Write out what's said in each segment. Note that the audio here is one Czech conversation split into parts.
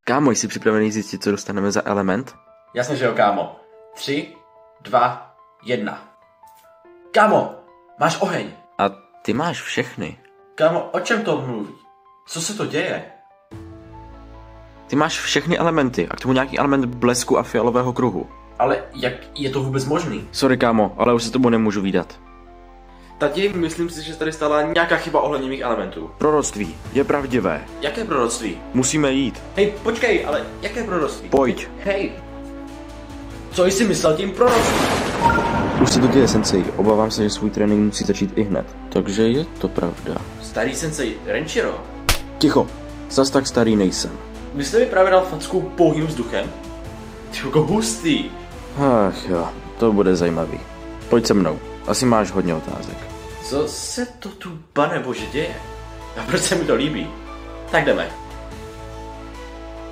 Kámo, jsi připravený zjistit, co dostaneme za element? Jasně, že jo, kámo. 3, 2, 1. Kámo, máš oheň. A ty máš všechny. Kámo, o čem to mluví? Co se to děje? Ty máš všechny elementy a k tomu nějaký element blesku a fialového kruhu. Ale jak je to vůbec možný? Sorry, kámo, ale už se tomu nemůžu vídat. Tati, myslím si, že tady stala nějaká chyba ohledně mých elementů. Proroctví je pravdivé. Jaké proroctví? Musíme jít. Hej, počkej, ale jaké proroctví? Pojď. Hej, co jsi myslel tím proroctvím? Už se to děje, sensei. Obávám se, že svůj trénink musí začít ihned. Takže je to pravda. Starý sensei Renchiro? Ticho, zas tak starý nejsem. Vy jste mi právě dal facku pouhým vzduchem? Ty jako hustý. Ach jo, to bude zajímavý. Pojď se mnou, asi máš hodně otázek. Co se to tu, pane bože, děje? A proč se mi to líbí? Tak jdeme.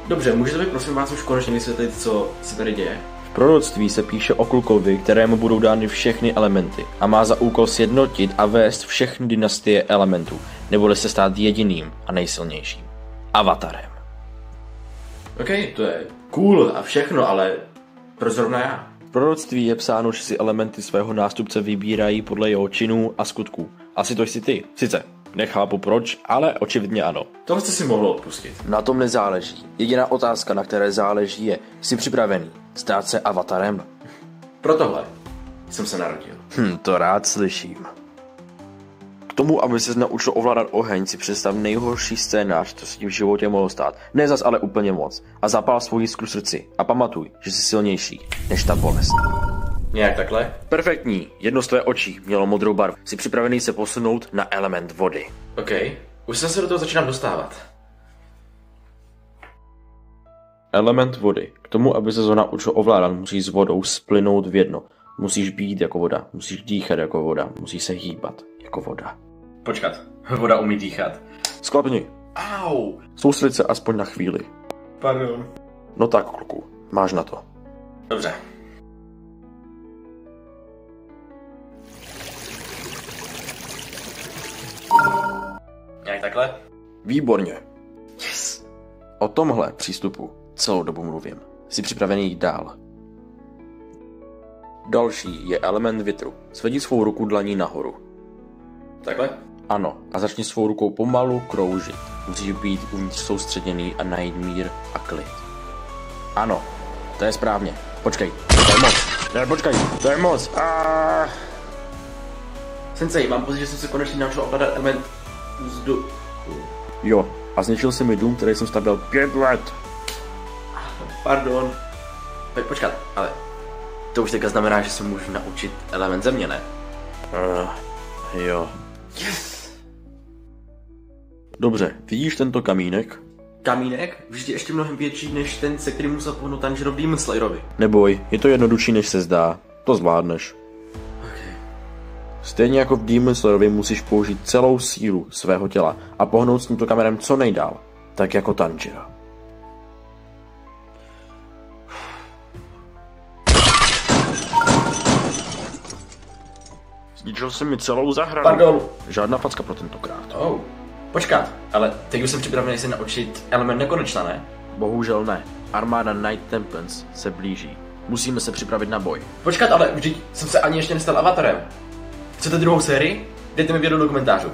Dobře, můžete mi prosím vás už konečně vysvětlit, co se tady děje? V proroctví se píše o klukovi, kterému budou dány všechny elementy a má za úkol sjednotit a vést všechny dynastie elementů, neboli se stát jediným a nejsilnějším. Avatarem. OK, to je cool a všechno, ale proč zrovna já? V proroctví je psáno, že si elementy svého nástupce vybírají podle jeho činů a skutků. Asi to jsi ty. Sice nechápu proč, ale očividně ano. Tohle jste si mohl odpustit. Na tom nezáleží. Jediná otázka, na které záleží, je, jsi připravený stát se avatarem? Pro tohle jsem se narodil. To rád slyším. K tomu, aby ses naučil ovládat oheň, si představ nejhorší scénář, co se ti v životě mohlo stát. Ne zas ale úplně moc. A zapál svou jiskru v srdci. A pamatuj, že jsi silnější než ta bolest. Nějak takhle? Perfektní. Jedno z tvé očí mělo modrou barvu. Jsi připravený se posunout na element vody. OK, už se do toho začínám dostávat. Element vody. K tomu, aby se naučil ovládat, musíš s vodou splynout v jedno. Musíš být jako voda, musíš dýchat jako voda, musíš se hýbat jako voda. Počkat, voda umí dýchat. Sklapni. Au! Soustřeď se aspoň na chvíli. Pardon. No tak, kluku, máš na to. Dobře. Nějak takhle? Výborně. Yes! O tomhle přístupu celou dobu mluvím. Jsi připravený jít dál. Další je element větru. Svedí svou ruku dlaní nahoru. Takhle? Ano, a začni svou rukou pomalu kroužit. Musíš být uvnitř soustředěný a najít mír a klid. Ano, to je správně. Počkej, to je moc. Ne, počkej, to je moc. Sensei, mám pocit, že jsem se konečně naučil ovládat element vzduchu. Jo, a zničil si mi dům, který jsem stavěl 5 let. Pardon. Počkat, ale to už teďka znamená, že se můžu naučit element země, ne? Jo. Yes! Dobře, vidíš tento kamínek? Kamínek? Vždyť je ještě mnohem větší než ten, se kterým musel pohnout Tanjiro v Demon Slayerovi. Neboj, je to jednodušší, než se zdá. To zvládneš. Okay. Stejně jako v Demon Slayerovi musíš použít celou sílu svého těla a pohnout s tímto kamerem co nejdál. Tak jako Tanjiro. Zničil jsem mi celou zahradu. Pardon. Žádná facka pro tentokrát. Oh. Počkat, ale teď už jsem připravený se naučit element nekonečna, ne? Bohužel ne. Armáda Knight Templars se blíží. Musíme se připravit na boj. Počkat, ale vždyť jsem se ani ještě nestal avatarem. Chcete druhou sérii? Dejte mi vědět do komentářů.